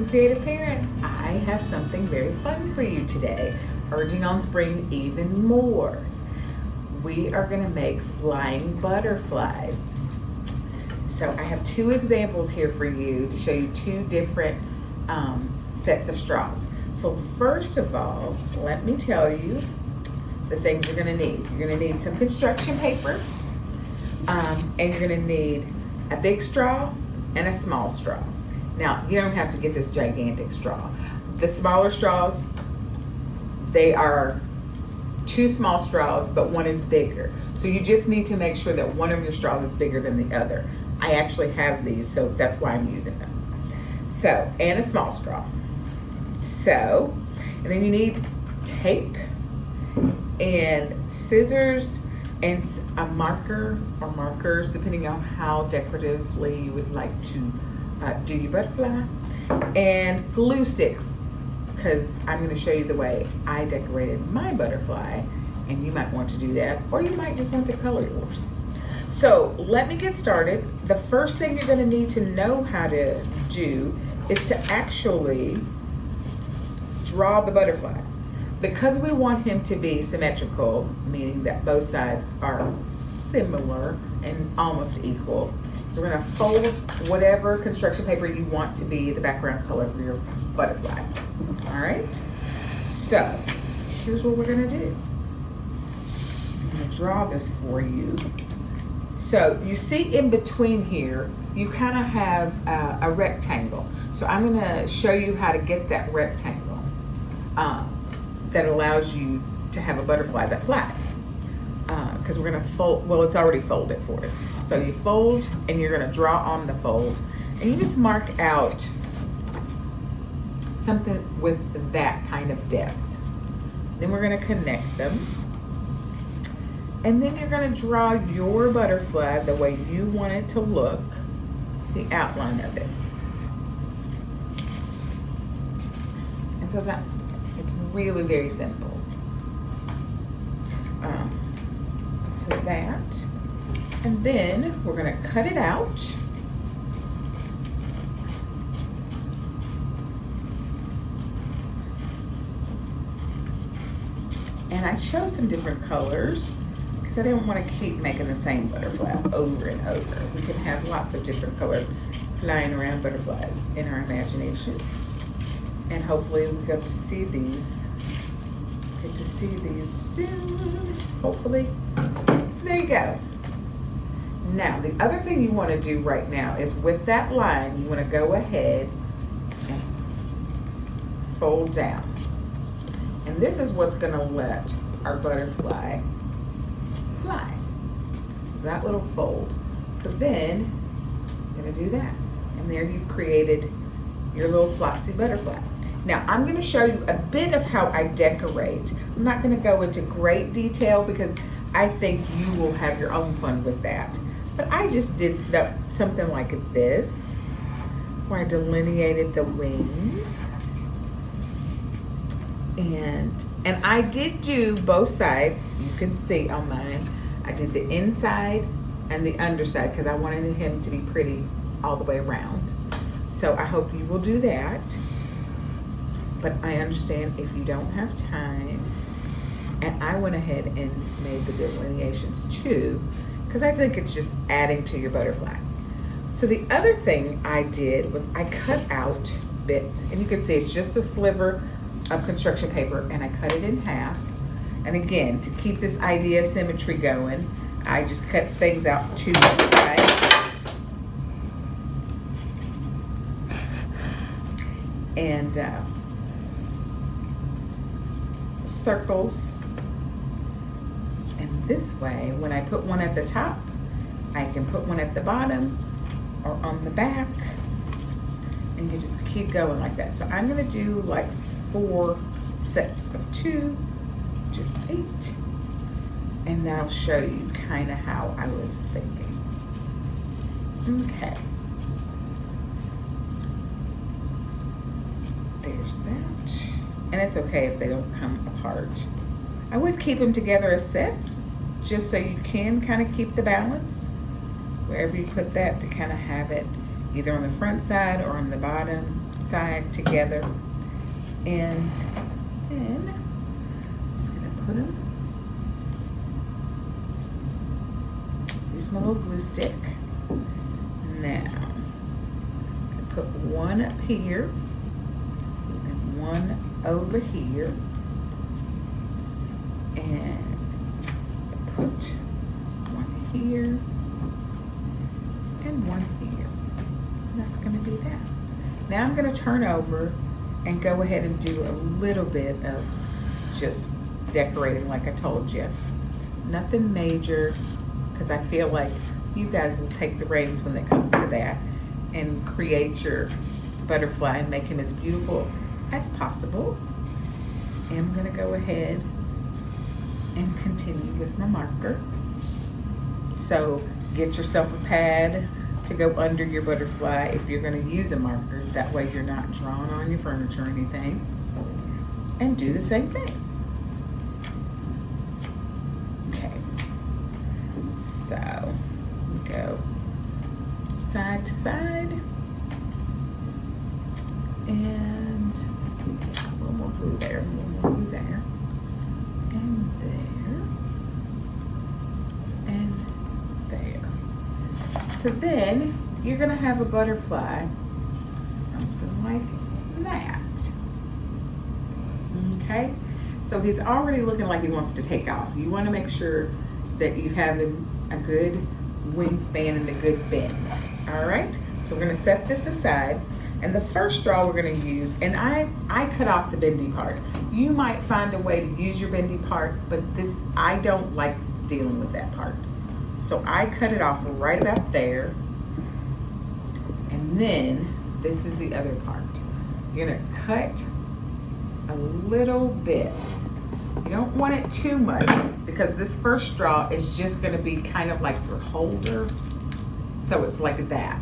creative parents, I have something very fun for you today, urging on spring even more. We are going to make flying butterflies. So I have two examples here for you to show you two different sets of straws. So first of all, let me tell you the things you're going to need. You're going to need some construction paper, and you're going to need a big straw and a small straw. Now, you don't have to get this gigantic straw. The smaller straws, they are two small straws, but one is bigger. So you just need to make sure that one of your straws is bigger than the other. I actually have these, so that's why I'm using them. So, and a small straw. So, and then you need tape and scissors and a marker or markers, depending on how decoratively you would like to do your butterfly, and glue sticks, because I'm going to show you the way I decorated my butterfly, and you might want to do that, or you might just want to color yours. So let me get started. The first thing you're going to need to know how to do is to actually draw the butterfly. Because we want him to be symmetrical, meaning that both sides are similar and almost equal. So we're going to fold whatever construction paper you want to be the background color for your butterfly. All right? So here's what we're going to do. I'm going to draw this for you. So you see in between here, you kind of have a rectangle. So I'm going to show you how to get that rectangle that allows you to have a butterfly that flies. Because we're going to fold, well, it's already folded for us. So you fold and you're going to draw on the fold. And you just mark out something with that kind of depth. Then we're going to connect them. And then you're going to draw your butterfly the way you want it to look, the outline of it. And so that, it's really very simple. So that, and then we're going to cut it out. And I chose some different colors because I didn't want to keep making the same butterfly over and over. We can have lots of different colors flying around butterflies in our imagination. And hopefully we get to see these soon, hopefully. So there you go. Now, the other thing you want to do right now is with that line, you want to go ahead and fold down. And this is what's going to let our butterfly fly, is that little fold. So then, you're going to do that. And there you've created your little flopsy butterfly. Now, I'm going to show you a bit of how I decorate. I'm not going to go into great detail because I think you will have your own fun with that. But I just did something like this, where I delineated the wings. And I did do both sides. You can see on mine, I did the inside and the underside because I wanted him to be pretty all the way around. So I hope you will do that. But I understand if you don't have time. And I went ahead and made the delineations too, because I think it's just adding to your butterfly. So the other thing I did was I cut out bits, and you can see it's just a sliver of construction paper, and I cut it in half. And again, to keep this idea of symmetry going, I just cut things out 2 times. And circles. And this way, when I put one at the top, I can put one at the bottom or on the back, and you just keep going like that. So I'm going to do like 4 sets of 2, which is 8, and that'll show you kind of how I was thinking. Okay. There's that. And it's okay if they don't come apart. I would keep them together as sets, just so you can kind of keep the balance wherever you put that, to kind of have it either on the front side or on the bottom side together. And then I'm just gonna put them, use my little glue stick. Now, I'm gonna put one up here and one over here. And put one here and one here. And that's gonna be that. Now I'm gonna turn over and go ahead and do a little bit of just decorating like I told you. Nothing major, because I feel like you guys will take the reins when it comes to that and create your butterfly and make him as beautiful as possible. And I'm gonna go ahead and continue with my marker. So get yourself a pad to go under your butterfly if you're going to use a marker. That way you're not drawing on your furniture or anything. And do the same thing. Okay. So we go side to side. And a little more glue there, a little more glue there. And there, and there. So then you're gonna have a butterfly, something like that. Okay, so he's already looking like he wants to take off. You wanna make sure that you have a good wingspan and a good bend. All right, so we're gonna set this aside. And the first straw we're gonna use, and I cut off the bendy part. You might find a way to use your bendy part, but I don't like dealing with that part. So I cut it off right about there. And then this is the other part. You're gonna cut a little bit. You don't want it too much because this first straw is just gonna be kind of like your holder. So it's like that.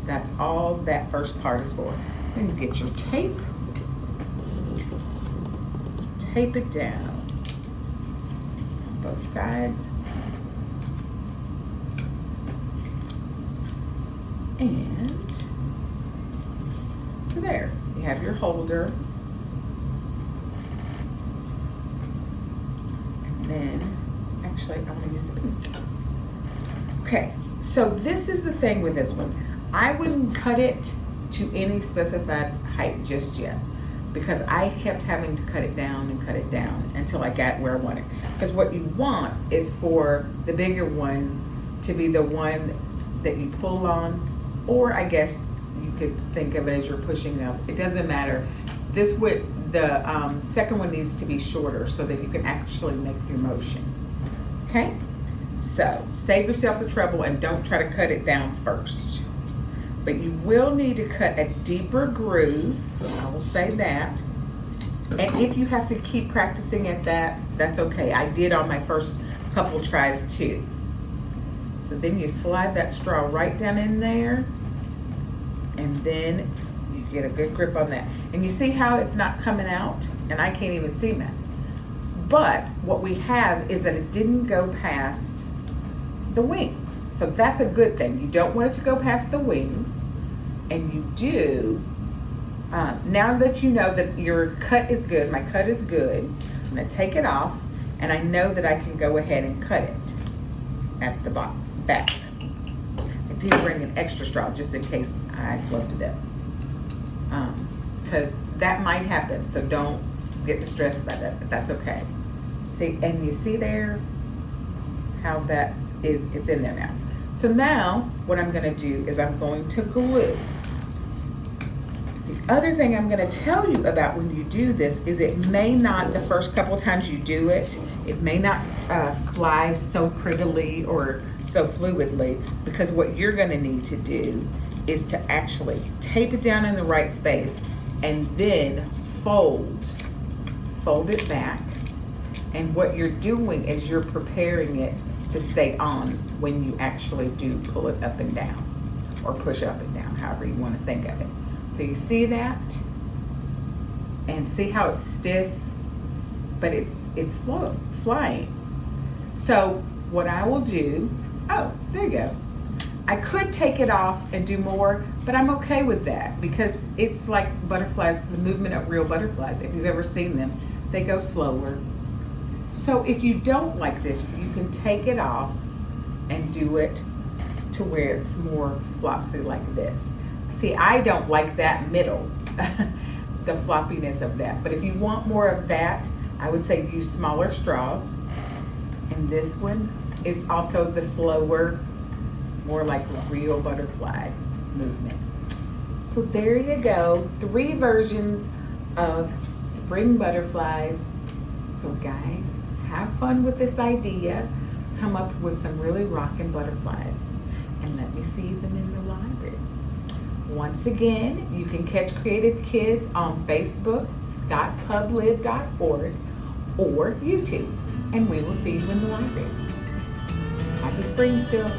That's all that first part is for. Then you get your tape. Tape it down on both sides. And so there, you have your holder. And then, actually, I'm gonna use the pink. Okay, so this is the thing with this one. I wouldn't cut it to any specified height just yet because I kept having to cut it down until I got where I wanted. Because what you want is for the bigger one to be the one that you pull on, or I guess you could think of it as you're pushing up. It doesn't matter. This would, the second one needs to be shorter so that you can actually make your motion. Okay? So save yourself the trouble and don't try to cut it down first. But you will need to cut a deeper groove, I will say that. And if you have to keep practicing at that, that's okay. I did on my first couple tries too. So then you slide that straw right down in there, and then you get a good grip on that. And you see how it's not coming out? And I can't even see that. But what we have is that it didn't go past the wings. So that's a good thing. You don't want it to go past the wings, and you do. Now that you know that your cut is good, my cut is good, I'm gonna take it off, and I know that I can go ahead and cut it at the bottom, back. I did bring an extra straw just in case I flubbed it up. Because that might happen, so don't get distressed about that, but that's okay. See, and you see there how that is, it's in there now. So now what I'm gonna do is I'm going to glue. The other thing I'm gonna tell you about when you do this is it may not, the first couple times you do it, it may not fly so prettily or so fluidly, because what you're gonna need to do is to actually tape it down in the right space and then fold it back. And what you're doing is you're preparing it to stay on when you actually do pull it up and down or push up and down, however you want to think of it. So you see that, and see how it's stiff, but it's flying. So what I will do, oh, there you go. I could take it off and do more, but I'm okay with that because it's like butterflies, the movement of real butterflies. If you've ever seen them, they go slower. So if you don't like this, you can take it off and do it to where it's more flopsy like this. See, I don't like that middle, the floppiness of that. But if you want more of that, I would say use smaller straws. And this one is also the slower, more like a real butterfly movement. So there you go, 3 versions of spring butterflies. So guys, have fun with this idea. Come up with some really rockin' butterflies. And let me see them in the library. Once again, you can catch Creative Kids on Facebook, scottpublib.org, or YouTube. And we will see you in the library. Happy spring still.